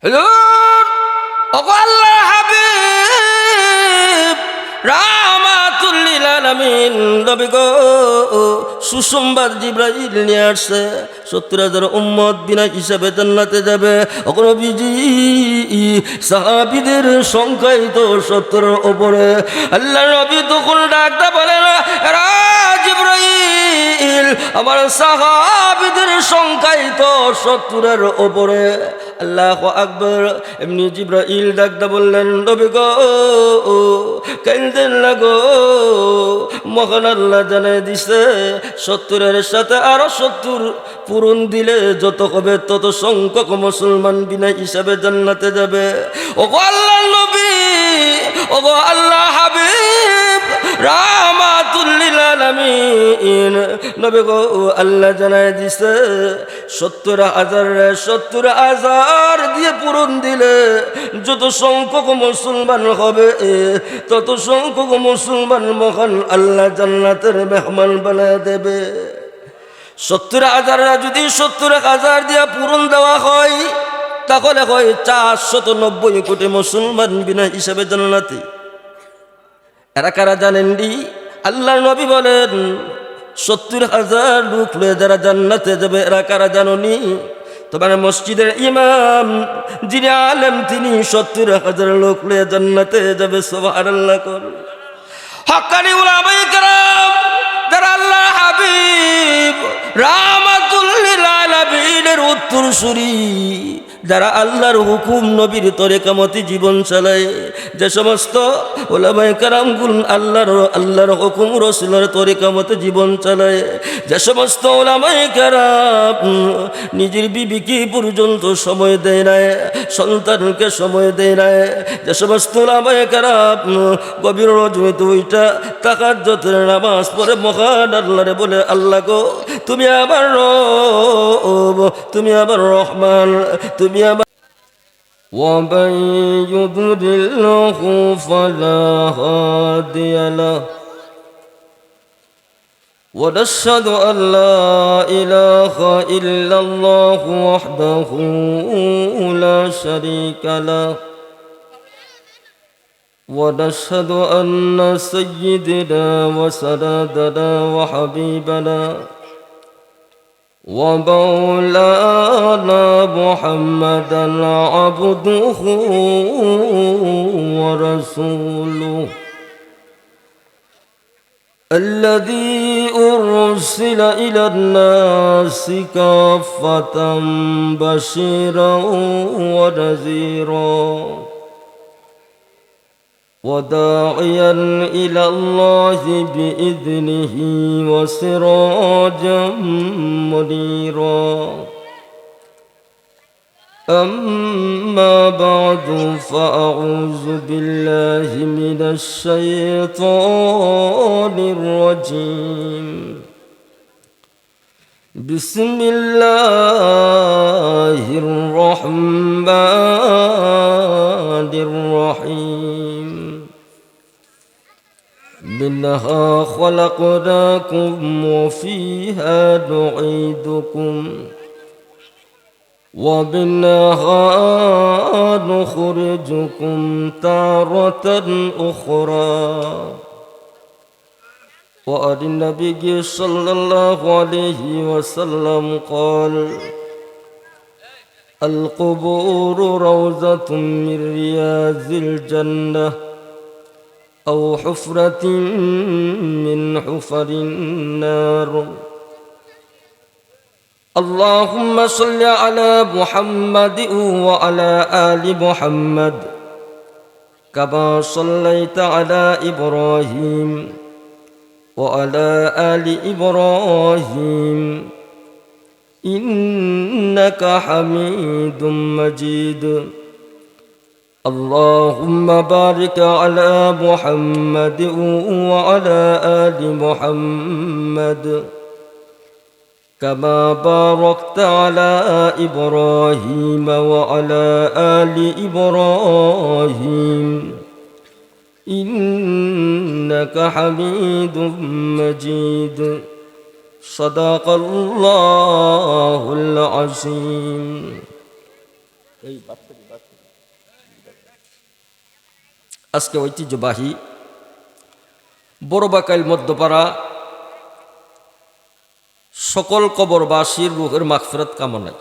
হুজুর ওগো আল্লাহ হাবিব রাহমাতুল লিল আলামিন নবী গো সুসংবাদ জিবরাইল নিয়ে আসছে ৭০,০০০ উম্মত বিনা হিসাবে জান্নাতে যাবে। ওগো নবীজি সাহাবীদের সংখ্যাই তো ৭০-এর উপরে। আল্লাহ নবী তখন ডাকতে বলেন জিবরাইল আমার সাহাবীদের সংখ্যাই তো ৭০-এর উপরে। আল্লাহু আকবার। এমনি জিবরাইল ডাকতে বললেন নবী গো কাইন্দেন না গো, মহান আল্লাহ জানাই দিছে ৭০-এর সাথে আরো ৭০ পূরণ দিলে যত হবে তত সংখ্যক মুসলমান বিনা হিসাবে জান্নাতে যাবে। ওগো আল্লাহ নবী ওগো আল্লাহ হাবিব রাহমাতুল লিল আলামিন নবী গো আল্লাহ জানাই দিছে ৭০,০০০ দিয়ে পূরণ দিলে যত সংখ্যক মুসলমান হবে তত সংখ্যক মুসলমান মহান আল্লাহ জান্নাতের মেহমান বানায় দেবে। ৭০,০০০ যদি ৭০,০০০ দিয়ে পূরণ দেওয়া হয় তাহলে হয় ৪৯০ কোটি মুসলমান বিনা হিসাবে জান্নাতে। এরা কারা জানেন দি? আল্লাহ নবী বলেন ৭০,০০০ লোক লয়ে যারা জান্নাতে যাবে এরা কারা জানোনি? তোমার মসজিদের ইমাম যিনি আলেম তিনি ৭০,০০০ লোক লয়ে জান্নাতে যাবে। সুবহানাল্লাহ কর। হক্কানি উলামায়ে কেরাম যারা আল্লাহ হাবিব রাহমাতুল লিল আলামিনের উত্তরসূরি, যারা আল্লাহর হুকুম নবীর তরিকা মতে জীবন চালায়, যে সমস্ত উলামায়ে কেরামগুন আল্লাহর হুকুম রাসূলের তরিকা মতে জীবন চালায়, যে সমস্ত উলামায়ে কেরাম নিজের বিবিকে পর্যন্ত সময় দেয় না, সন্তানকে সময় দেয় না, যে সমস্ত উলামায়ে কেরাম গভীর রজনীতে ওইটা তাহাজ্জুদের নামাজ পড়ে মহান আল্লাহরে বলে আল্লাহ গো তুমি আমার রব, তুমি আমার রহমান, তুমি আমার। ومن يضلله فلا هادي له ونشهد أن لا إله إلا الله وحده لا شريك له ونشهد أن سيدنا وسندنا وحبيبنا ومولانا محمدا عبده ورسوله الذي أرسل إلى الناس كافة بشيرا ونذيرا وداعيا إلى الله بإذنه وسراجا منيرا. أما بعد فأعوذ بالله من الشيطان الرجيم. بسم الله الرحمن الرحيم. منها خلقناكم وفيها نعيدكم ومنها نخرجكم تارة أخرى. وعن النبي صلى الله عليه وسلم قال القبور روضة من رياض الجنة أو حفرة من حفر النار. اللهم صل على محمد وعلى آل محمد كما صليت على إبراهيم وعلى آل إبراهيم إنك حميد مجيد. اللهم بارك على محمد وعلى آل محمد كما باركت على إبراهيم وعلى آل إبراهيم إنك حميد مجيد. صدق الله العظيم. আজকে ঐতিহ্যবাহী বড়বাকাইল মধ্যপাড়া সকল কবরবাসীর রূহের মাগফিরাত কামনায়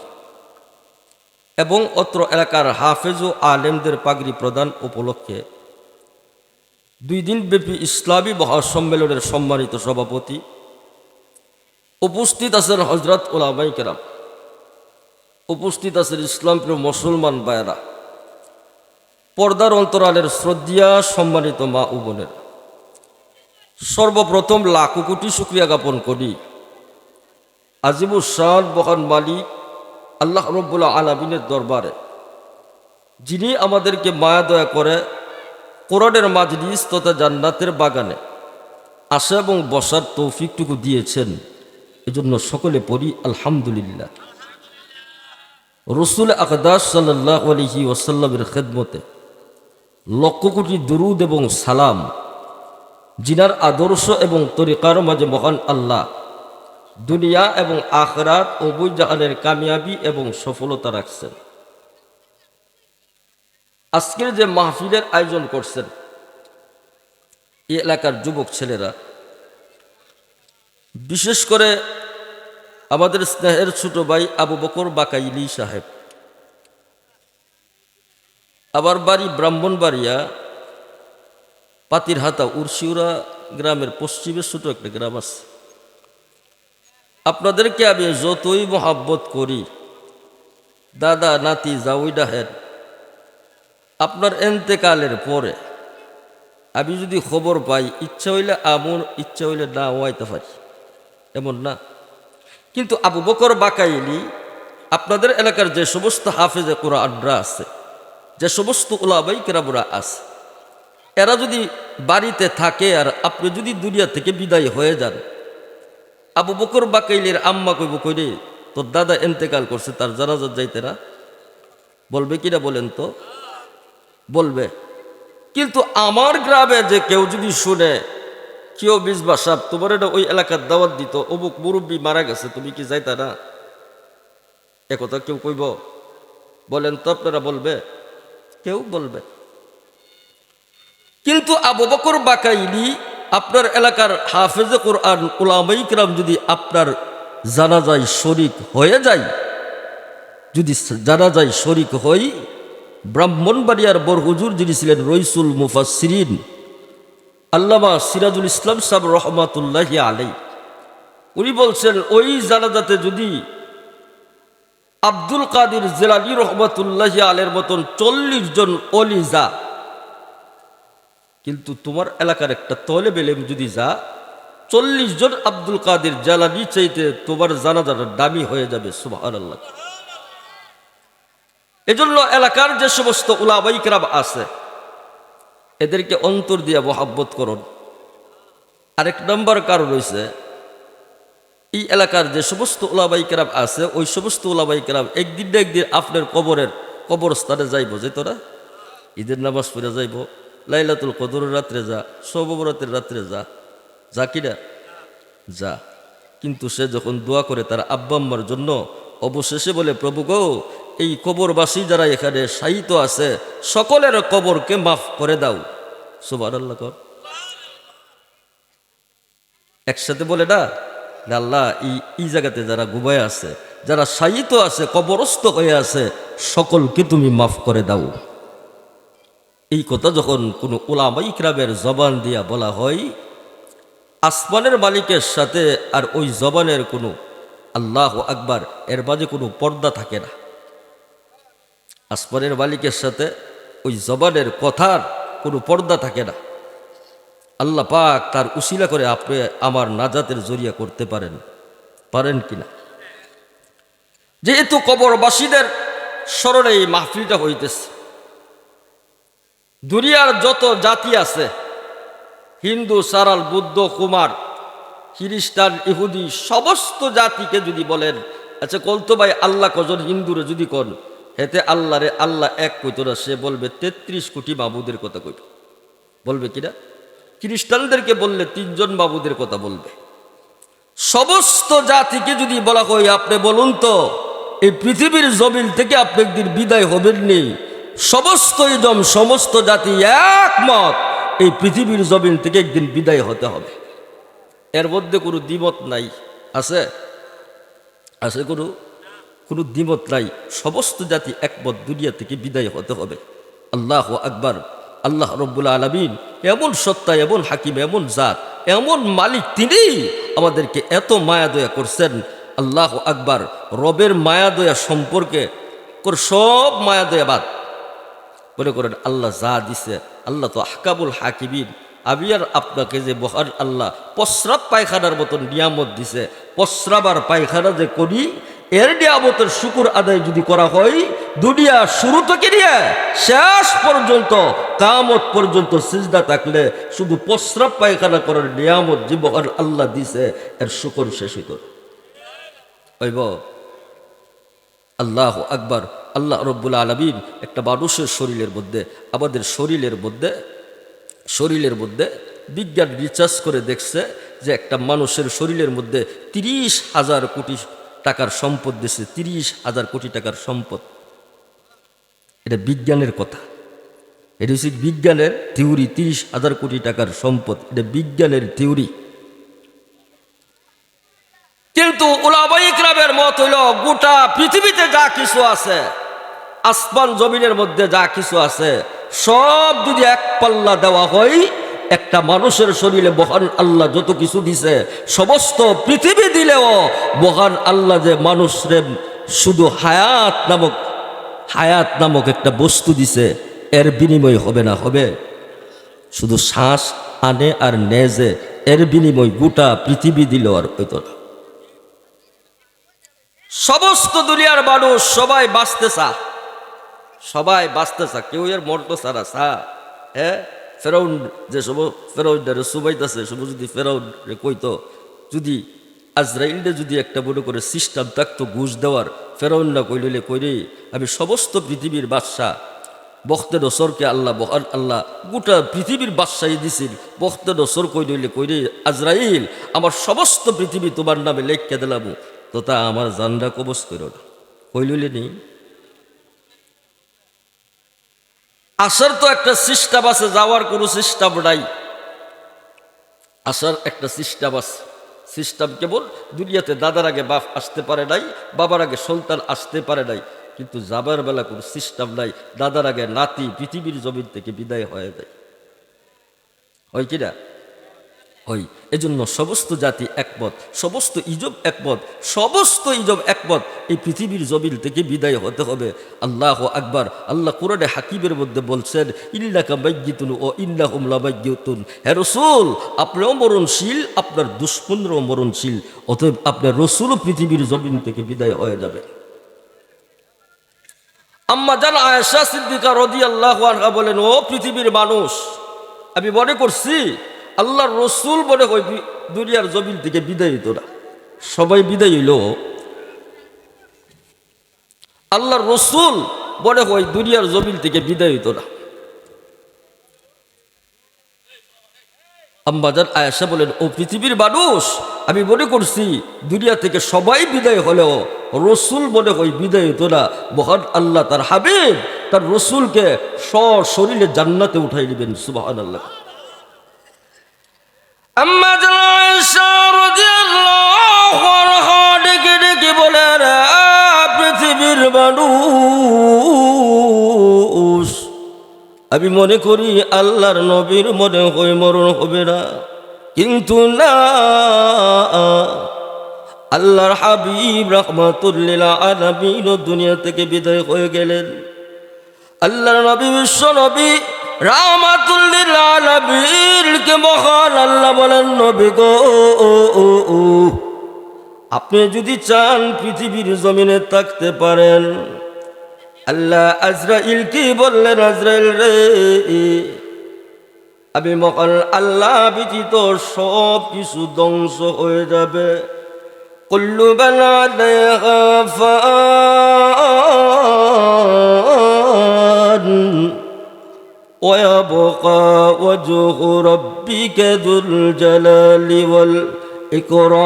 এবং অত্র এলাকার হাফেজ ও আলেমদের পাগড়ি প্রদান উপলক্ষে 2 দিনব্যাপী ইসলামী মহাসম্মেলনের সম্মানিত সভাপতি উপস্থিত আছেন হযরত উলামায়ে কেরাম, উপস্থিত আছেন ইসলামপ্রিয় মুসলমান ভাইয়েরা, পর্দার অন্তরালের শ্রদ্ধা সম্মানিত মা ও বোনের, সর্বপ্রথম লাখো কোটি শুকরিয়া জ্ঞাপন করি আজিমুস শান মহান মালিক আল্লাহ রাব্বুল আলামিনের দরবারে, যিনি আমাদেরকে মায়া দয়া করে কোরআনের মাজলিস তথা জান্নাতের বাগানে আসা এবং বসার তৌফিকটুকু দিয়েছেন। এজন্য সকলে পড়ি আলহামদুলিল্লাহ। রসুল আকদাস সাল্লাল্লাহু আলাইহি ওয়াসাল্লামের খেদমতে লক্ষ কোটি দুরুদ এবং সালাম, জিনার আদর্শ এবং তরিকার মাঝে মহান আল্লাহ দুনিয়া এবং আখিরাত উভয় জাহানের কামিয়াবি এবং সফলতা রাখছেন। আজকের যে মাহফিলের আয়োজন করছেন এই এলাকার যুবক ছেলেরা, বিশেষ করে আমাদের স্নেহের ছোট ভাই আবু বকর বাকাইলি সাহেব, আবার বাড়ি ব্রাহ্মণবাড়িয়া পাতিরহাতা উরশিউরা গ্রামের পশ্চিমে ছোট একটা গ্রাম আছে। আপনাদেরকে আমি যতই মহাব্বত করি, দাদা নাতি যাওই ডাহেন, আপনার এন্তেকালের পরে আমি যদি খবর পাই, ইচ্ছা হইলে আমর, ইচ্ছা হইলে না ওয়াইতে পারি, এমন না। কিন্তু আবু বকর বাকাইলি আপনাদের এলাকার যে সমস্ত হাফেজে কোরআনরা আছে, যে সমস্ত উলামায়ে কেরামরা আছে, এরা যদি বাড়িতে থাকে আর আপনি যদি দুনিয়া থেকে বিদায় হয়ে যান, আবু বকর বাকাইলির আম্মা কইব, কইরে তোর দাদা এন্তেকাল করছে, তার জানাজাত যাইতে না? বলবে কিনা বলেন তো? বলবে। কিন্তু আমার গ্রামে যে কেউ যদি শুনে, কেউ মিসবা সাহেব তোমার এটা ওই এলাকার দাওয়াত দিত, অমুক মুরব্বী মারা গেছে, তুমি কি যাইতা না? একথা কেউ কইব? বলেন তো আপনারা, বলবে? কেউ বলবে। কিন্তু আবু বকর বাকাইলি আপনার এলাকার হাফেজে কোরআন উলামায়ে কেরাম যদি আপনার জানাজায় শরীক হয়ে যায়, যদি জানাজায় শরীক হই, ব্রাহ্মণবাড়িয়ার বড় হুজুর যিনি ছিলেন রইসুল মুফাসসিরিন আল্লামা সিরাজুল ইসলাম সাহেব রহমাতুল্লাহি আলাইহি, উনি বলছেন ওই জানাজাতে যদি আব্দুল কাদের জিলানী রহমাতুল্লাহি আলাইহির মতন 40 জন ওলি যা, কিন্তু তোমার এলাকার একটা তলেব ইলম যদি যা, 40 জন আব্দুল কাদের জিলানী চাইতে তোমার জানাজাটা দামি হয়ে যাবে। সুবহানাল্লাহ। এজন্য এলাকার যে সমস্ত উলামায়ে কেরাম আছে, এদেরকে অন্তর দিয়ে মহব্বত করুন। আরেক নম্বর কারণ রয়েছে, এই এলাকার যে সমস্ত উলামায়ে কেরাম আছে, ওই সমস্ত উলামায়ে কেরাম একদিন না একদিন আপনার কবরস্থানে যাইব, যে তোরা ঈদের নামাজ পড়ে যাইব, লাইলাতুল কদরের রাত্রে যা, শবে বরাতের রাত্রে যা, যা কিনা যা। কিন্তু সে যখন দোয়া করে তার আব্বা আম্মার জন্য, অবশেষে বলে, প্রভু গো, এই কবরবাসী যারা এখানে শায়িত আছে সকলের কবরকে মাফ করে দাও। সুবহানাল্লাহ। একসাথে বলে না, আল্লাহ এই জায়গাতে যারা ঘুমায় আছে, যারা শায়িত আছে, কবরস্থ হয়ে আছে, সকলকে তুমি মাফ করে দাও। এই কথা যখন কোনো উলামায়ে কেরামের জবান দিয়া বলা হয়, আসমানের মালিকের সাথে আর ওই জবানের কোনো আল্লাহু আকবার এর মাঝে কোনো পর্দা থাকে না। আসমানের মালিকের সাথে ওই জবানের কথার কোনো পর্দা থাকে না। আল্লাহ পাক তার উসিলা করে আপনি আমার নাজাতের জরিয়া করতে পারেন কিনা? যেহেতু কবরবাসীদের স্মরণে এই মাহফিলটা হইতেছে, দুনিয়ার যত জাতি আছে, হিন্দু, সারাল, বুদ্ধ, কুমার, খ্রিস্টান, ইহুদি, সমস্ত জাতিকে যদি বলেন, আচ্ছা কলতো ভাই আল্লাহ কজন, হিন্দুরে যদি কন, হেতে আল্লাহরে আল্লাহ এক কইতো না, সে বলবে 33 কোটি মাবুদের কথা কইবে। বলবে কিনা? খ্রিস্টানদেরকে বললে 3 জন মাবুদের কথা বলবে। সমস্ত জাতিকে যদি বলা হয়, আপনি বলুন তো এই পৃথিবীর জমিন থেকে আপনি একদিন বিদায় হবেন নি, সমস্ত ইজম সমস্ত জাতি একমত, এই পৃথিবীর জমিন থেকে একদিন বিদায় হতে হবে। এর মধ্যে কোনো দ্বিমত নাই। আছে? আছে কোনো দ্বিমত নাই। সমস্ত জাতি একমত, দুনিয়া থেকে বিদায় হতে হবে। আল্লাহু আকবার। আল্লাহ রব্বুল আলামিন এমন সত্তা, এমন হাকিম, এমন জাত, এমন মালিক, তিনি আমাদেরকে এত মায়া দয়া করছেন। আল্লাহু আকবার। রবের মায়া দয়া সম্পর্কে সব মায়া দয়া বাদ মনে করেন আল্লাহ যা দিছে, আল্লাহ তো আহকামুল হাকিমিন। আমি আর আপনাকে যে মহান আল্লাহ প্রস্রাব পায়খানার মতন নিয়ামত দিছে, প্রস্রাব আর পায়খানা যে করি, এর নিয়ামতের শুকুর আদায় যদি করা হয়, দুনিয়া শুরু থেকে নিয়ে শেষ পর্যন্ত কিয়ামত পর্যন্ত সিজদা থাকলে শুধু প্রস্রাব পায়খানা করার নিয়ামত যে মহান আল্লাহ দিছে, এর শুকর শেষ হইত হইব। আল্লাহু আকবার। আল্লাহ রব্বুল আলামিন একটা মানুষের শরীরের মধ্যে, আমাদের শরীরের মধ্যে বিজ্ঞান রিসার্চ করে দেখছে যে একটা মানুষের শরীরের মধ্যে 30,000 কোটি টাকার সম্পদ দিছে। 30,000 কোটি টাকার সম্পদ। এটা বিজ্ঞানের কথা। এটা হচ্ছে বিজ্ঞানের থিওরি। 30,000 কোটি টাকার সম্পদ, এটা বিজ্ঞানের থিওরি। কিন্তু উলামায়ে ইকরামের মত হইল, গোটা পৃথিবীতে যা কিছু আছে, আসমান জমিনের মধ্যে যা কিছু আছে, সব যদি এক পাল্লা দেওয়া হয়, একটা মানুষের শরীরে মহান আল্লাহ যত কিছু দিছে, সমস্ত পৃথিবী দিলেও মহান আল্লাহ যে মানুষরে শুধু হায়াত নামক একটা বস্তু দিছে, এর বিনিময় হবে না? হবে। শুধু শ্বাস আনে আর নেজে, এর বিনিময় গোটা পৃথিবী দিলেও আর হইত না। সমস্ত দুনিয়ার মানুষ সবাই বাঁচতে চা, কেউ এর মরতো সারা চা। হ্যাঁ, ফেরাউন যে ফেরাউনটারে সুবাইতেছে, সব যদি ফেরাউন কইতো, যদি আজরাইলটা যদি একটা মনে করে সিস্টেম থাকতো ঘুষ দেওয়ার, ফেরাউন না কইলে কইরে আমি সমস্ত পৃথিবীর বাদশাহ বখতে নসরকে আল্লাহ মহান আল্লাহ গোটা পৃথিবীর বাদশাহী দিছিল। বখতে নসর কইলে আজরাইল, আমার সমস্ত পৃথিবী তোমার নামে লেখকে দিলাম, তো তা আমার জানটা কবজ করো না। কইলে নেই। আসার তো একটা সিস্টেম আছে, যাওয়ার কোনো সিস্টেম নাই। আসার একটা সিস্টেম আছে। সিস্টেম কেবল দুনিয়াতে দাদার আগে বাপ আসতে পারে নাই, বাবার আগে সন্তান আসতে পারে নাই, কিন্তু যাবার বেলা কোনো সিস্টেম নাই। দাদার আগে নাতি পৃথিবীর জমিন থেকে বিদায় হয়ে যায়। হয় কিনা? হয়। এজন্য সমস্ত জাতি একমত, সমস্ত ইজব একমত, এই পৃথিবীর জমিন থেকে বিদায় হতে হবে। আল্লাহু আকবার। আল্লাহ কোরআনে হাকিমের মধ্যে বলছেন, ইন্নাকা মাইয়িতুন ওয়া ইন্নাহুম লামাইয়িতুন। হে রাসূল, আপনিও মরণশীল, আপনার দুশমনরাও মরণশীল, অতএব আপনার রাসূলও পৃথিবীর জমিন থেকে বিদায় হয়ে যাবে। আম্মা জান আয়েশা সিদ্দিকা রাদিয়াল্লাহু আনহা বলেন, ও পৃথিবীর মানুষ, আমি মনে করছি আল্লাহর রসুল মনে হয় দুনিয়ার জমিন থেকে বিদায় হইত না। সবাই বিদায় হইল, আল্লাহর রসুল মনে হয় দুনিয়ার জমিন থেকে বিদায় হইত না। আম্মাজান আয়েশা বলেন, ও পৃথিবীর মানুষ, আমি মনে করছি দুনিয়া থেকে সবাই বিদায় হলেও রসুল মনে হয় বিদায় হইত না। মহান আল্লাহ তার হাবিব, তার রসুলকে সশরীরে জান্নাতে উঠাই দিবেন। সুবহানাল্লাহ। আম্মা জান আয়েশা রাদিয়াল্লাহু আনহা ডেকে বলেন, পৃথিবীর মানুষ, আমি মনে করি আল্লাহর নবীর মনে হয় মরণ হবে না, কিন্তু না, আল্লাহর হাবিব রাহমাতুল লিল আলামিন দুনিয়া থেকে বিদায় হয়ে গেলেন। আল্লাহর নবী, বিশ্ব নবী রাহমাতুল লিল আলামিনকে মহান আল্লাহ বলেন, নবী গো, আপনি যদি চান পৃথিবীর জমিনে থাকতে পারেন। আল্লাহ আজরাইল কি বললেন, আজরাইল রে, আমি মহান আল্লাহ ব্যতীত সব কিছু ধ্বংস হয়ে যাবে। কুল্লু মান আলাইহা ফান ওয়া ইয়াবকা ওয়াজহু রাব্বিকা যুল জালালি ওয়াল ইকরাম।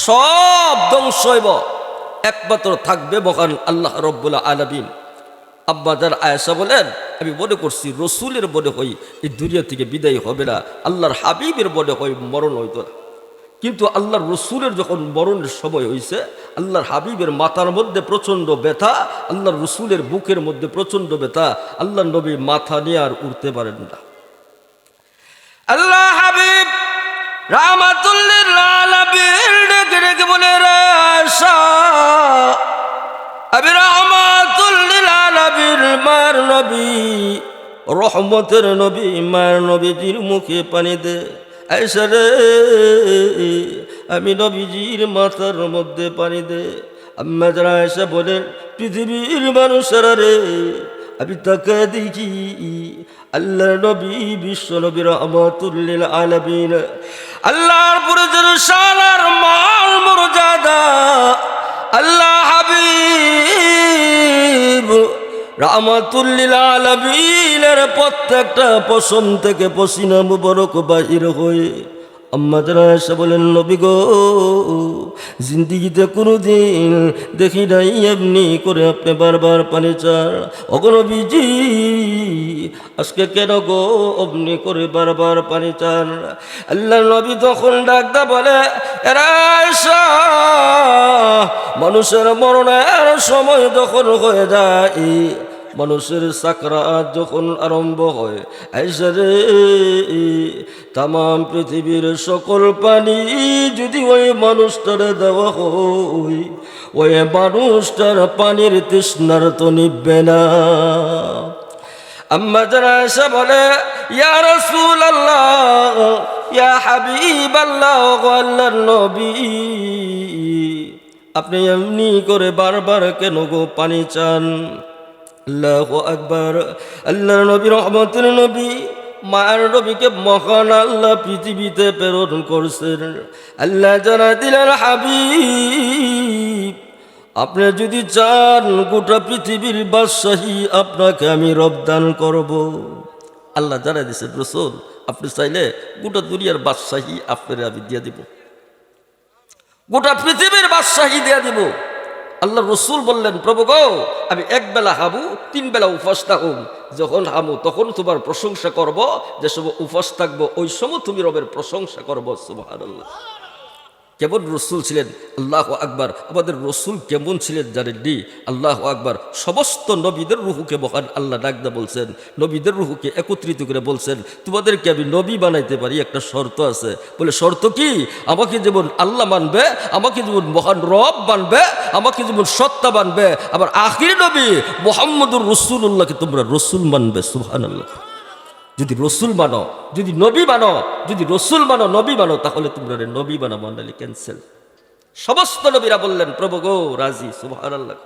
সব ধ্বংস হইব, একমাত্র থাকবে মহান আল্লাহ রব্বুল আলামিন। আম্মা জান আয়েশা বলেন, আমি মনে করছি রসুলের মনে হয় এই দুনিয়া থেকে বিদায় হবে না, আল্লাহর হাবিবের মনে হয় মরণ হইতো না। কিন্তু আল্লাহর রসুলের যখন মরণের সময় হয়েছে, আল্লাহর হাবিবের মাথার মধ্যে প্রচণ্ড ব্যথা, আল্লাহর রসুলের বুকের মধ্যে প্রচণ্ড ব্যথা, আল্লাহর নবী মাথা নিয়ে আর উঠতে পারেন না। আল্লাহ হাবিব রাহমাতুল লিল আলামিন ডেকে ডেকে বলে, আয়েশা, আমি রাহমাতুল লিল আলামিন মায়ের নবী, রহমতের নবী, মায়ের নবীজির মুখে পানি দে। আয়েশা রে, আমি নবীজির মাথার মধ্যে পানি দে। আম্মা জান আয়েশা বলেন, পৃথিবীর মানুষেরা রে, আমি তাকে দেখি আল্লাহর নবী, বিশ্ব নবী রহমাতুল লিল আলামিন, আল্লাহর পুরো শানার মাল মর্যাদা, আল্লাহ হাবিব রাহমাতুল লিল আলামিনের প্রত্যেকটা পশম থেকে পসিনা মুবারক বাহির হয়ে আম্মা জান আয়েশা বলেন, নবী গো, জিন্দিগিতে কোনোদিন দেখি নাই এমনি করে আপনি বারবার পানি চান। ওগো নবীজি, আজকে কেন গো অমনি করে বারবার পানি চান? আল্লাহ নবী তখন ডাকদা বলে, আয়েশা, মানুষের মরণের সময় যখন হয়ে যায়, মানুষের সাকরাত যখন আরম্ভ হয়, আয়েশা রে, তামাম পৃথিবীর সকল পানি যদি ওই মানুষটারে দেওয়া হয়, ওই মানুষটার পানির তৃষ্ণার তো নিববে না। আম্মা জান আয়েশা বলে, ইয়া রাসূলুল্লাহ, ইয়া হাবিবাল্লাহ, আল্লাহর নবী, আপনি এমনি করে বারবার কেন গো পানি চান? আল্লাহু আকবার। আল্লাহর নবী রহমতের নবী, মায়ের নবীকে মহান আল্লাহ পৃথিবীতে প্রেরণ করছেন। আল্লাহ জানা দিলেন, হাবিব, আপনি যদি চান গোটা পৃথিবীর বাদশাহী আপনাকে আমি রবদান করব। আল্লাহ জানা দিয়েছেন, রসুল, আপনি চাইলে গোটা দুনিয়ার বাদশাহী আপনার আমি দিয়ে দিব, গোটা পৃথিবীর বাদশাহী দিয়ে দিব। আল্লাহ রসুল বললেন, প্রভু গো, আমি একবেলা হাবু, 3 বেলা উপবাস থাকুম, যখন হামু তখন তোমার প্রশংসা করব, যে সময় উপবাস থাকবো ওই সময় তুমি রবের প্রশংসা করবো। সুবহানাল্লাহ। কেমন রসুল ছিলেন, আল্লাহু আকবার। আমাদের রসুল কেমন ছিলেন জানেন নি? আল্লাহু আকবার। সমস্ত নবীদের রুহুকে মহান আল্লাহ ডাকদা বলছেন, নবীদের রুহুকে একত্রিত করে বলছেন, তোমাদেরকে আমি নবী বানাইতে পারি, একটা শর্ত আছে। বলে, শর্ত কি? আমাকে যেমন আল্লাহ মানবে, আমাকে যেমন মহান রব মানবে, আমাকে যেমন সত্তা মানবে, আবার আখির নবী মুহাম্মদুর রাসূলুল্লাহকে তোমরা রসুল মানবে। সুবহানাল্লাহ। যদি রসুল মানো, যদি নবী মানো, যদি রসুল মানো, নবী মানো, তাহলে তোমরা নবী বানা, মানালি ক্যান্সেল। সমস্ত নবীরা বললেন, প্রভু গো, রাজি। সুবহানাল্লাহ।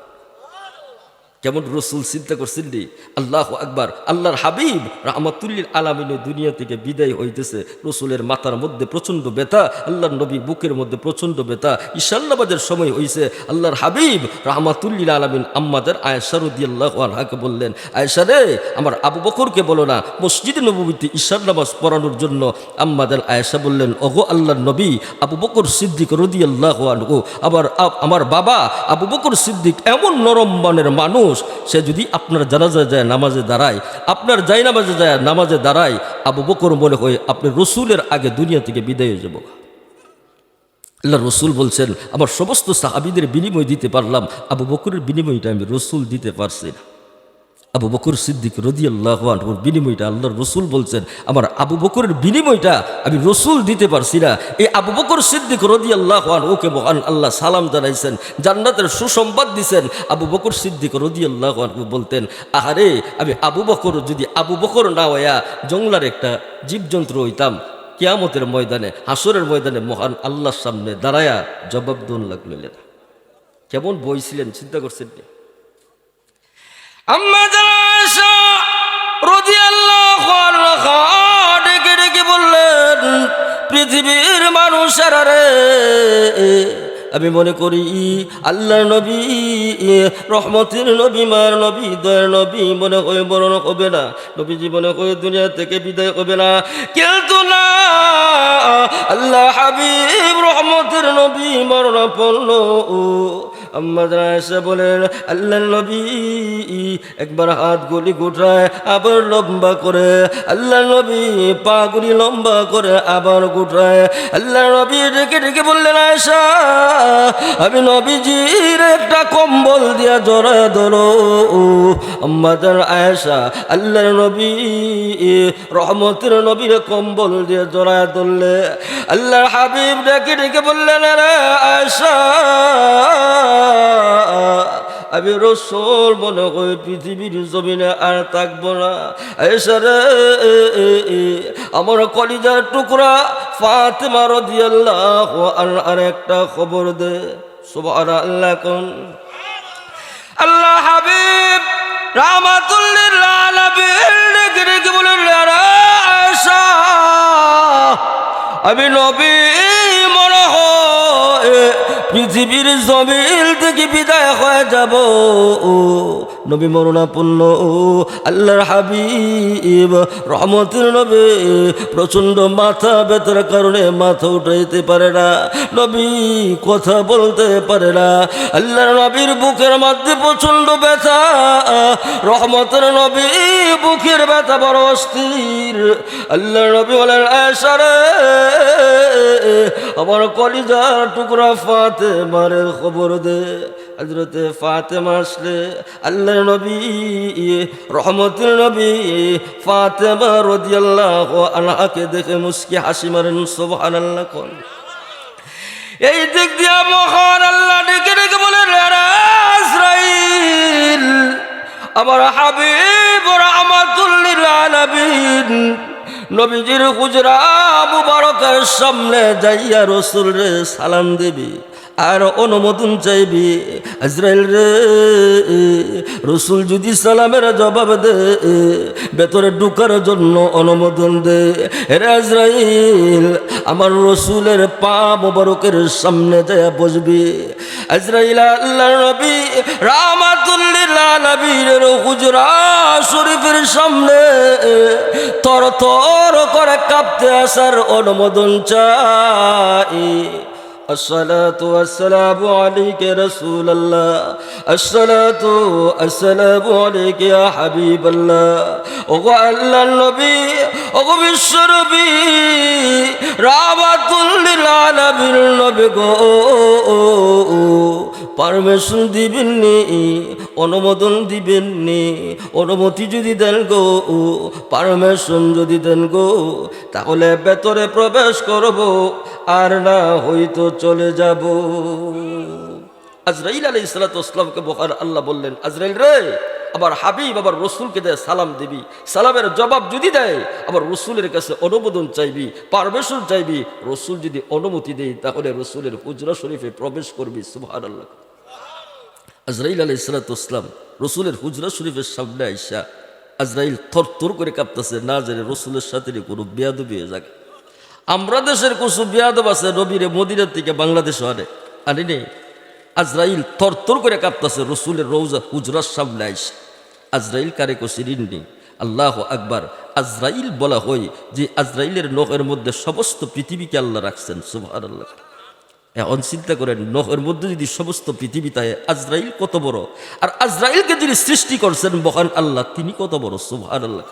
কেমন রসুল চিন্তা করছেন নি? আল্লাহু আকবার। আল্লাহর হাবিব রাহমাতুল লিল আলামিন দুনিয়া থেকে বিদায় হইতেছে, রসুলের মাথার মধ্যে প্রচণ্ড ব্যথা, আল্লাহর নবীর বুকের মধ্যে প্রচণ্ড ব্যথা। ঈশা নামাজের সময় হইছে, আল্লাহর হাবিব রাহমাতুল লিল আলামিন আম্মা জান আয়েশা রাদিয়াল্লাহু আনহাকে বললেন, আয়েশা রে, আমার আবু বকরকে বলো না মসজিদে নববীতে ঈশার নামাজ পড়ানোর জন্য। আম্মা জান আয়েশা বললেন, ওগো আল্লাহর নবী, আবু বকর সিদ্দিক রাদিয়াল্লাহু আনহু, আবার আমার বাবা আবু বকর সিদ্দিক এমন নরম মনের মানুষ, সে যদি আপনার জানাজা যায় নামাজে দাঁড়ায়, আপনার যাই নামাজে যায় নামাজে দাঁড়ায়, আবু বকর মনে হয় আপনি রসুলের আগে দুনিয়া থেকে বিদায় হয়ে যাব। আল্লাহ রসুল বলছেন, আমার সমস্ত সাহাবীদের বিনিময় দিতে পারলাম, আবু বকরের বিনিময়টা আমি রসুল দিতে পারছি না। আবু বকর সিদ্দিক রাদিয়াল্লাহু আনহুর বিনিময়টা আল্লাহর রসুল বলছেন, আমার আবু বকরের বিনিময়টা আমি রসুল দিতে পারছি না। এই আবু বকর সিদ্দিক রাদিয়াল্লাহু আনহুকে মহান আল্লাহ সালাম জানাইছেন, জান্নাতের সুসংবাদ দিছেন। আবু বকর সিদ্দিক রাদিয়াল্লাহু আনহু বলতেন, আহারে, আমি আবু বকর যদি আবু বকর না হইয়া জংলার একটা জীবজন্তু হইতাম, কিয়ামতের ময়দানে, হাসরের ময়দানে মহান আল্লাহর সামনে দাঁড়ায়া জবাব দন লাগলো না। কেমন বইছিলেন চিন্তা করছেন? আম্মা জান আয়েশা রাদিয়াল্লাহু আনহা ডেকে ডেকে বললেন, পৃথিবীর মানুষেরা রে, আমি মনে করি আল্লাহর নবী রহমতের নবী, মার নবী, দয়ার নবী মনে হয় মরণ হবে না, নবীজি মনে হয় দুনিয়া থেকে বিদায় হবে না। কিন্তু না, আল্লাহ হাবিব রহমতের নবী মরণাপন্ন, আম্মা জান আয়েশা বলেন আল্লাহর নবী একবার হাত গুলি গুটায় আবার লম্বা করে, আল্লাহর নবী পা গুলি লম্বা করে আবার গুটায়। আল্লাহর নবী ডেকে ডেকে বললেন আয়েশা আমি নবীজির একটা কম্বল দিয়া জড়ায় ধরো। আম্মা জান আয়েশা আল্লাহর নবী রহমতের নবীর কম্বল দিয়ে জড়ায় ধরলে। আল্লাহর হাবিব ডেকে ডেকে বললেন রে আয়েশা আমি রসুল মনে করি পৃথিবীর জমিনে আর থাকবো না। আয়েশা রে আমার কলিজার টুকরা ফাতেমা রাদিয়াল্লাহু আনহার একটা খবর দে। সুবহানাল্লাহ কোন আল্লাহ হাবিব রাহমাতুল লিল আলামিন ডেকে ডেকে বলেন রে আয়েশা আমি নবী মনে হয় পৃথিবীর জমিন থেকে বিদায় হয়ে যাব। নবী মরণাপন্ন আল্লাহর হাবিব রহমতের নবী প্রচণ্ড মাথা ব্যথার কারণে মাথা উঠাইতে পারে না, নবী কথা বলতে পারে না। আল্লাহর নবীর বুকের মধ্যে প্রচণ্ড ব্যথা, রহমতের নবী বুকের ব্যথা বড় অস্থির। আল্লাহর নবী বলেন আয়েশা রে আমার কলিজার টুকরা ফাতেমার খবর দে। হযরতে ফাতেমা আসলে আল্লাহর নবী রহমতের নবী ফাতেমা রাদিয়াল্লাহু আনহাকে দেখে মুস্কি হাসি মারেন। সুবহানাল্লাহ কোন এই দিক দিয়া মহান আল্লাহ ডেকে ডেকে বলেন আজরাইল আমার হাবিব রাহমাতুল লিল আলামিন নবীজির হুজরা মুবারকের সামনে যাইয়া রাসূল রে সালাম দিবি আর অনুমোদন চাইবি। আজরাইল রে রাসূল যদি সালামের জবাব দে ভেতরে ঢুকার জন্য অনুমোদন দে। হে আজরাইল আমার রাসূলের পা মুবারকের সামনে যায় বসবি। আজরাইল আল্লাহর নবী রাহমাতুল লিল আলামিনের হুজরা শরীফের সামনে তর তর করে কাঁপতে আসার অনুমোদন চাই। الصلاة والسلام عليك يا رسول الله الصلاة والسلام عليك يا حبيب الله وقال النبي وقبش ربي رحمة للعالمين النبي পারমিশন দিবেননি অনুমোদন দিবেননি, অনুমতি যদি দেন গো পারমিশন যদি দেন গো তাহলে ভেতরে প্রবেশ করব আর না হয়তো চলে যাব। আজরাইল আলাইহিস সালাতু ওয়াস সালামকে বহার আল্লাহ বললেন আজরাইল রে আবার হাবিব আবার রসুলকে দেয় সালাম দিবি, সালামের জবাব যদি দেয় আবার রসুলের কাছে অনুমোদন চাইবি, পারমিশন চাইবি। রসুল যদি অনুমতি দেয় তাহলে রসুলের হুজরা শরীফে প্রবেশ করবি। সুবহানাল্লাহ। আজরাইল আলাইহিস সালাতু ওয়াস সালাম রসুলের হুজরা শরীফের সামনে আইসা আজরাইল থরথর করে কাঁপতেছে, না জানে রসুলের সাথে কোনো বেয়াদবি হয়ে যাক। আমরা দেশের কিছু বেয়াদব আছে নবীরে মদিনার থেকে বাংলাদেশে আনি নেই। আজরাইল থরথর করে কাঁপতেছে রসুলের রওজা হুজরার সামনে আইসা। আজরাইল কারে কসিরিন নেই। আল্লাহ আকবার। আজরাইল বলা হয় যে আজরাইলের নখের মধ্যে সমস্ত পৃথিবীকে আল্লাহ রাখছেন। সুবহানাল্লাহ। এখন চিন্তা করেন নখের মধ্যে যদি সমস্ত পৃথিবী থাকে আজরাইল কত বড়, আর আজরাইলকে যিনি সৃষ্টি করছেন মহান আল্লাহ তিনি কত বড়। সুবহানাল্লাহ।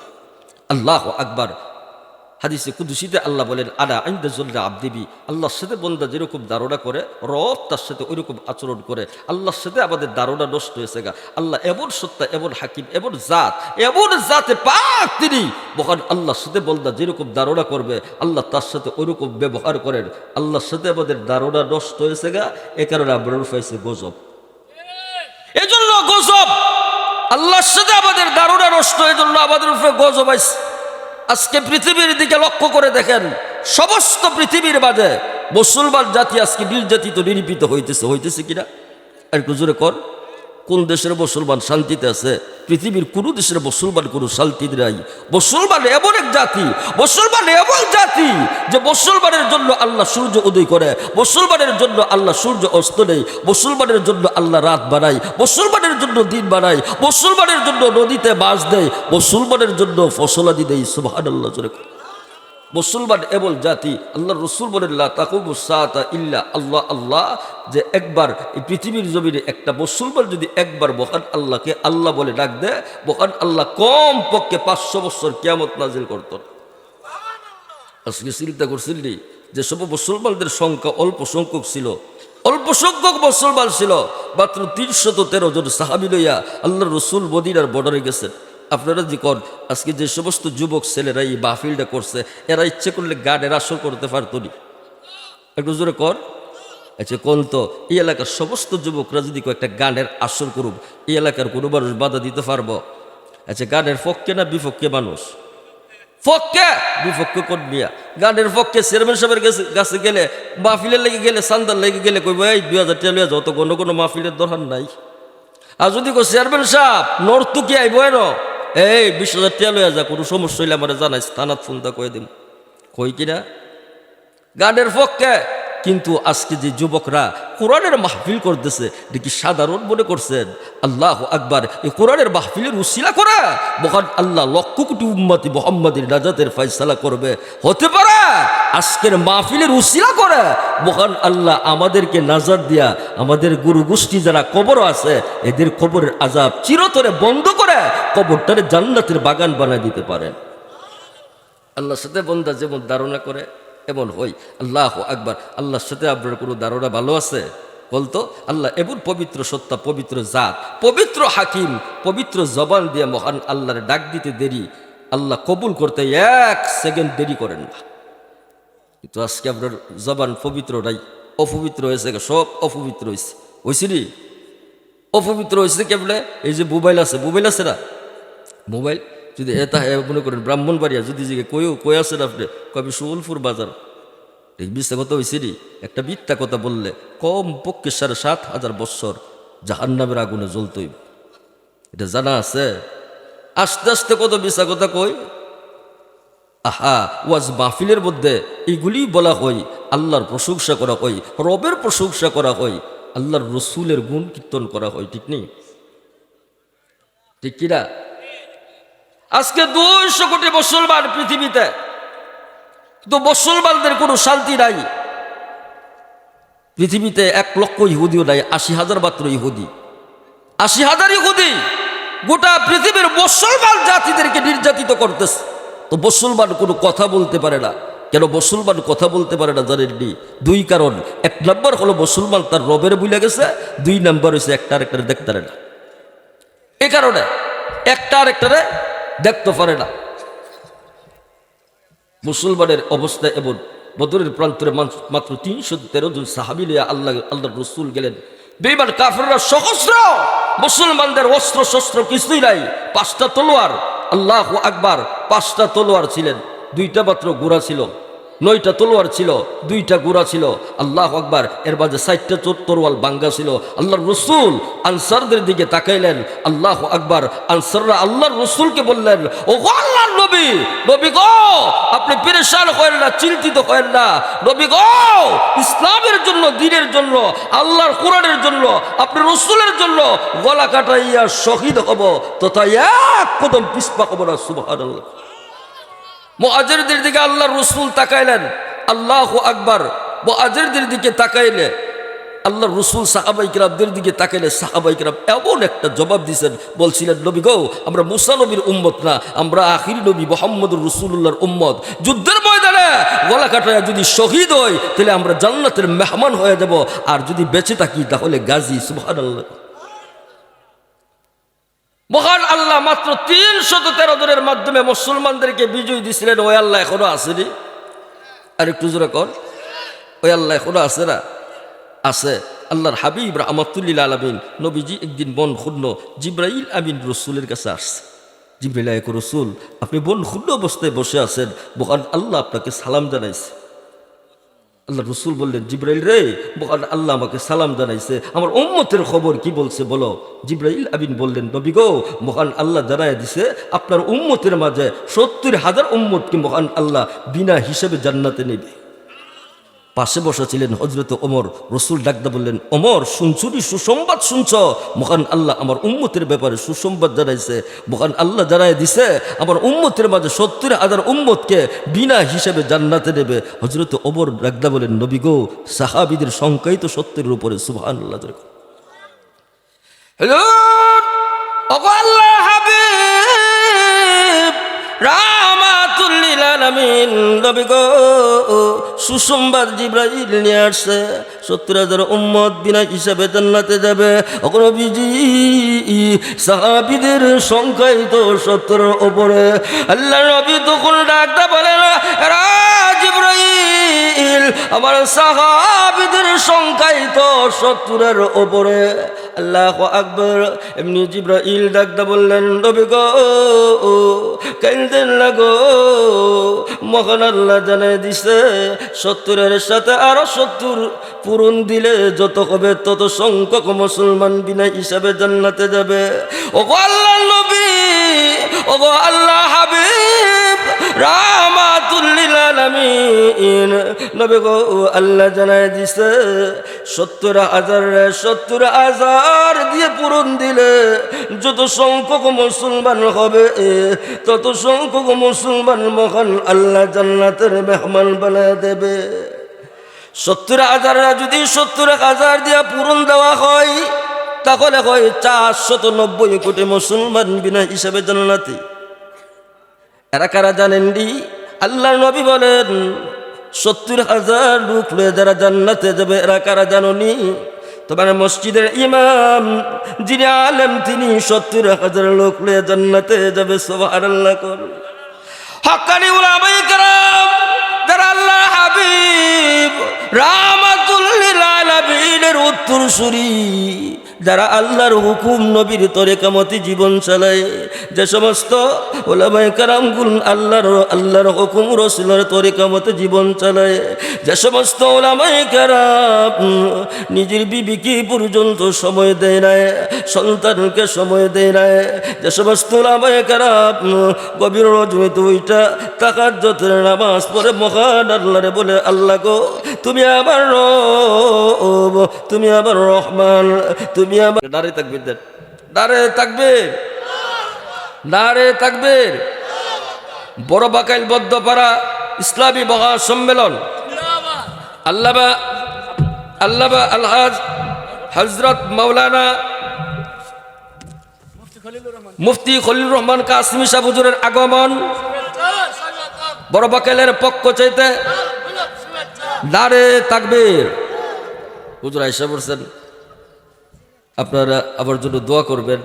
আল্লাহ আকবার। হাদিসে কুদসিতে আল্লাহ বলেন আনা ইনদা যুল্লা আবদিবি, আল্লাহর সাথে বন্দা যেরকম ধারণা করে রব তার সাথে ওইরকম আচরণ করে। আল্লাহর সাথে আমাদের ধারণা নষ্ট হয়েছে গা। আল্লাহ এমন সত্তা, এমন হাকিম, এমন জাতে পাক তিনি মহান আল্লাহর সাথে বন্দা যেরকম ধারণা করবে আল্লাহ তার সাথে ওইরকম ব্যবহার করেন। আল্লাহর সাথে আমাদের ধারণা নষ্ট হয়েছে গা, এ কারণে আমরা পাইছে গজব। এজন্য গজব আল্লাহর সাথে আমাদের ধারণা নষ্ট, এজন্য আমাদের উপরে গজব আইছে। আজকে পৃথিবীর দিকে লক্ষ্য করে দেখেন, সমস্ত পৃথিবীর মাঝে মুসলমান জাতি আজকে নির্যাতিত নিরীপিত হইতেছে কিনা একটু জোরে কর। কোন দেশের মুসলমান শান্তিতে আছে? পৃথিবীর কোন দেশের মুসলমান কোনো শান্তিতে নাই। মুসলমান এমন এক জাতি, মুসলমান এমন জাতি যে মুসলমানের জন্য আল্লাহ সূর্য উদয় করে, মুসলমানের জন্য আল্লাহ সূর্য অস্ত নেই, মুসলমানের জন্য আল্লাহ রাত বানায়, মুসলমানের জন্য দিন বানায়, মুসলমানের জন্য নদীতে মাছ দেয়, মুসলমানের জন্য ফসলাদি দেয়। সুবহানাল্লাহ। মুসলমান এমন জাতি, আল্লাহ রসুল বলেন লা তাকুমু সাআতা ইল্লা আল্লাহ আল্লাহ, যে একবার এই পৃথিবীর জমিনে একটা মুসলমান যদি একবার মহান আল্লাহকে আল্লাহ বলে ডাক দেয়, মহান আল্লাহ কম পক্ষে 500 বছর কিয়ামত নাজিল করত না। আজকে চিন্তা করছিলি যে সব মুসলমানদের সংখ্যা অল্প সংখ্যক ছিল, অল্প সংখ্যক মুসলমান ছিল, মাত্র 313 জন সাহাবী লইয়া আল্লাহ রসুল মদিনার বর্ডারে গেছেন। আপনারা যে কন আজকে যে সমস্ত যুবক ছেলেরা এই মাহফিলটা করছে, এরা ইচ্ছে করলে গানের আসর করতে পারত নি? একটু জোরে কর। আচ্ছা কোন তো এই এলাকার সমস্ত যুবকরা যদি কয়েকটা গানের আসর করুক, এই এলাকার কোনো মানুষ বাধা দিতে পারবো? আচ্ছা গানের পক্ষে না বিপক্ষে মানুষ? পক্ষে। বিপক্ষে কোন মিয়া? গানের পক্ষে চেয়ারম্যান সাহেবের কাছে গেলে, মাহফিলের লেগে গেলে, চান্দার লেগে গেলে কইব এই 2000 টাকা লইয়া যত কোনো মাহফিলের দরকার নাই। আর যদি কো চেয়ারম্যান সাহেব নর্তুকি আইব না, এই 20,000 টাকা লইয়া যা, কোনো সমস্যা হইলে আমার জানাইস, থানাত ফোনটা কয়ে দিম। কই কিনা গানের পক্ষে। কিন্তু আজকে যে যুবকরা কোরআনের মাহফিল করতেছে, দেখি সাধারণ মনে করছেন? আল্লাহু আকবার। এই কোরআনের মাহফিলের উসিলা করে মহান আল্লাহ লক্ষ কোটি উম্মতি মুহাম্মাদের নাজাতের ফয়সালা করবে? হতে পারে আজকের মাহফিলের উসিলা করে মহান আল্লাহ আমাদেরকে নাজাত দিয়া আমাদের গুরু গোষ্ঠী যারা কবর আছে, এদের কবরের আযাব চিরতরে বন্ধ করে কবরটারে জান্নাতের বাগান বানায় দিতে পারেন। আল্লাহর সাথে বন্দা যেমন ধারণা করে এমন হই। আল্লাহু আকবার। আল্লাহর সাথে আপনার কোনো ধারণা ভালো আছে? বলতো আল্লাহ এমন পবিত্র সত্তা, পবিত্র জাত, পবিত্র হাকিম, পবিত্র জবান দিয়ে মহান আল্লাহর ডাক দিতে দেরি, আল্লাহ কবুল করতে 1 সেকেন্ড দেরি করেন না। কিন্তু আজকে আপনার জবান পবিত্র নাই, অপবিত্র হয়েছে, সব অপবিত্র হয়েছে। হয়েছে নি? অপবিত্র হয়েছে কেবলে এই যে মোবাইল আছে, মোবাইল আছে না, মোবাইল যদি এটা মনে করেন ব্রাহ্মণবাড়িয়া যদি যে কই আছেন আপনি, কবি সুলপুর বাজার, এই মিথ্যা কথা হয়েছে নি? একটা মিথ্যা কথা বললে কম পক্ষে 7,500 বৎসর জাহান্নামের আগুনে জ্বলতই, এটা জানা আছে? আস্তে আস্তে কত মিথ্যা কথা কই। আহা, ওয়াজ মাহফিলের মধ্যে এইগুলি বলা হয়, আল্লাহর প্রশংসা করা হয়, রবের প্রশংসা করা হয়, আল্লাহর রসুলের গুণ কীর্তন করা হয়, ঠিক নেই? ঠিক কিনা? আজকে 200 কোটি মুসলমান পৃথিবীতে, তো মুসলমানদের কোনো শান্তি নাই। পৃথিবীতে 1 লক্ষ ইহুদিও নাই, 80,000 মাত্র ইহুদি, 80,000 ইহুদি গোটা পৃথিবীর মুসলমান জাতিদেরকে নির্যাতিত করতেছে। তো মুসলমান কোনো কথা বলতে পারে না কেন? মুসলমান কথা বলতে পারে না জানেননি? 2 কারণ। 1 নম্বর হলো মুসলমান তার রবের ভুলে গেছে, 2 নম্বর হচ্ছে একটা আরেকটারে দেখতে পারে না। এই কারণে একটা আরেকটারে দেখতে পারে না। মুসলমানের অবস্থা এমন, বদরের প্রান্তরে মাত্র 313 জন সাহাবী নিয়ে আল্লাহর রসুল গেলেন। বেঈমান কাফেররা সহস্র, মুসলমানদের অস্ত্র শস্ত্র কিছুই নাই, 5টা তলোয়ার। আল্লাহু আকবার। 5টা তলোয়ার ছিলেন, 2টা মাত্র ঘোড়া ছিল। 9টা তলোয়ার ছিল, 2টা ঘোড়া ছিল। আল্লাহু আকবার। এর মাঝে 4টা তরোয়াল বাঙ্গা ছিল। আল্লাহর রসুল আনসারদের দিকে তাকাইলেন। আল্লাহু আকবার। আনসাররা আল্লাহর রসুলকে বললেন, ও আল্লাহর নবী, নবী গো, আপনি পেরেশান হয়েন না, চিন্তিত হয়েন না। নবী গো, ইসলামের জন্য, দ্বীনের জন্য, আল্লাহর কোরআনের জন্য, আপনি রসুলের জন্য গলা কাটাইয়া শহীদ হব, তথা 1 কদম পিছপা হব না। সুবহানাল্লাহ। মুহাজিরদের দিকে আল্লাহর রসুল তাকাইলেন। আল্লাহু আকবার। মুহাজিরদের দিকে তাকাইলে আল্লাহর রসুল সাহাবায়ে কিরামদের দিকে তাকাইলে সাহাবায়ে কিরাম এমন একটা জবাব দিয়েছেন, বলছিলেন, নবী গো, আমরা মুসা নবীর উম্মত না, আমরা আখির নবী মুহাম্মদুর রাসূলুল্লাহর উম্মত। যুদ্ধের ময়দানে গলা কাটায় যদি শহীদ হই তাহলে আমরা জান্নাতের মেহমান হয়ে যাব, আর যদি বেঁচে থাকি তাহলে গাজী। সুবহানাল্লাহ। মহান আল্লাহ মাত্র 313 জনের মাধ্যমে মুসলমানদেরকে বিজয় দিছিলেন। ওই আল্লাহ এখনো আসেনি? আর একটু জোরে কর, ওই আল্লাহ এখনো আছে না? আছে। আল্লাহর হাবিব রাহমাতুল লিল আলামিন নবীজি একদিন মন ক্ষুণ্ণ জিবরাইল আমিন রসুলের কাছে আসছে। জিবরাইল, এক রসুল, আপনি মন ক্ষুণ্ণ অবস্থায় বসে আছেন, মহান আল্লাহ আপনাকে সালাম জানাইছে। আল্লাহ রসুল বললেন, জিবরাইল রে, মহান আল্লাহ আমাকে সালাম জানাইছে, আমার উম্মতের খবর কি বলছে বলো। জিবরাইল আমিন বললেন, নবী গো, মহান আল্লাহ জানাই দিছে আপনার উম্মতের মাঝে 70,000 উম্মতকে মহান আল্লাহ বিনা হিসেবে জান্নাতে নেবে। পাশে বসা ছিলেন হজরত ওমর। রসুল ডাকদা বললেন, ওমর শুনছুনি, সুসংবাদ শুনছ? মহান আল্লাহ আমার উম্মতের ব্যাপারে সুসংবাদ জানাইছে। মহান আল্লাহ জানাই দিছে আমার উম্মতের মাঝে 70,000 উম্মতকে বিনা হিসেবে জান্নাতে নেবে। হজরত ওমর ডাকদা বলেন, নবী গো, সাহাবীদের সংখ্যাই তো 70-এর উপরে। সুবহানাল্লাহ। হ্যালো আল্লাহ হাবিব রাহমাতুল লিল আলামিন নবী গো, সুসংবাদ জিবরাইল নিয়ে আসছে, 70,000 উম্মত বিনা হিসাবে জান্নাতে যাবে। ওগো নবীজি, সাহাবীদের সংখ্যাই তো 70-এর উপরে। আল্লাহ নবী তখন ডাকতে বলেন, জিবরাইল, আমার সাহাবীদের সংখ্যাই তো 70-এর উপরে। আল্লাহু আকবার। এমনি জিবরাইল ডাকতে বললেন, নবী গো, কাইন্দেন লাগো, মহান আল্লাহ জানাই দিছে 70-এর সাথে আরো 70 পূরণ দিলে যত হবে তত সংখ্যক মুসলমান বিনা হিসাবে জান্নাতে যাবে। ওগো আল্লাহ নবী, ওগো আল্লাহ হাবিব রাহমাতুল লিল আলামিন নবী গো, আল্লাহ জানাই দিছে 70,000 দিয়ে পূরণ দিলে যত সংখ্যক মুসলমান হবে তত সংখ্যক মুসলমান মহান আল্লাহ জান্নাতের মেহমান বানায় দেবে। 70,000 যদি 70,000 দিয়ে পূরণ দেওয়া হয়, তাহলে হয় 490 কোটি মুসলমান বিনা হিসাবে জান্নাতি। এরা কারা জানেন দি? আল্লাহ নবী বলেন 70,000 লোক লয়ে যারা জান্নাতে যাবে, এরা কারা জানোনি? তোমার মসজিদের ইমাম যিনি আলেম, তিনি 70,000 লোক লয়ে জান্নাতে যাবে। সুবহানাল্লাহ। হক্কানি উলামায়ে কেরাম যারা আল্লাহ হাবিব রাহমাতুল লিল আলামিনের উত্তরসূরি, যারা আল্লাহর হুকুম নবীর তরিকা মতে জীবন চালায়, যে সমস্ত উলামায়ে কেরামগুন আল্লাহর হুকুম রাসূলের তরিকা মতে জীবন চালায়, যে সমস্ত উলামায়ে কেরাম নিজের বিবিকে পর্যন্ত সময় দেয় না, সন্তানকে সময় দেয় না, যে সমস্ত উলামায়ে কেরাম গভীর রজনীতে ওইটা তাহাজ্জুদের নামাজ পড়ে মহান আল্লাহরে বলে, আল্লাহ গো, তুমি আমার রব, তুমি আমার রহমান, তুমি আমার। নারে তাকবীর দেন, নারে তাকবীর, নারে তাকবীর। বড় বাকাইল বদ্ধপাড়া ইসলামী মহা সম্মেলন আল্লামা আলহাজ হযরত মাওলানা মুফতি খলিলুর রহমান কাসিমি সাহেব হুজুরের আগমন বড় বাকাইলের পক্ষ চাইতে নারে তাকবীর। হুজুর আয়েশা বলছেন আপনারা আমার জন্য দোয়া করবেন।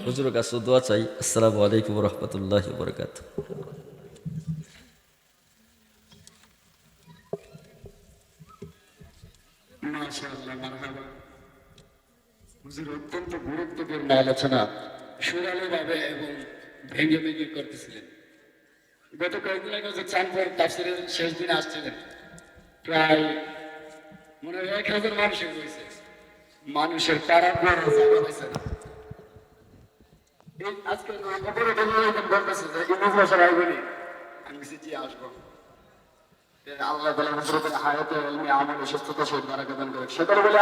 হুজুরের কাছে দোয়া চাই। আসসালামু আলাইকুম ওয়া রাহমাতুল্লাহি ওয়া বারাকাতুহু। মাশাআল্লাহ, মারহাবা। হুজুর অত্যন্ত গুরুত্বপূর্ণ আলোচনা সুরালোভাবে এবং ভেঙে ভেঙে করতেছিলেন। গত কয়েকদিন আগে যে চাঁদপুর তাফসীরের শেষ দিনে আসছিলেন, প্রায় মনে হয় 1,000 মানুষ হয়েছে। মানুষের কারাগার জায়গা হয়েছে না। এই আজকে খবরে বলতেছে যে ইংরেজ ভাষার আইবনি, আমি জি আসবো। আল্লাহ তাআলা হুজুরের হায়াতে ইলমি আমলে সুস্থতা সহিত বারাকাত দান করে। সেটার বলে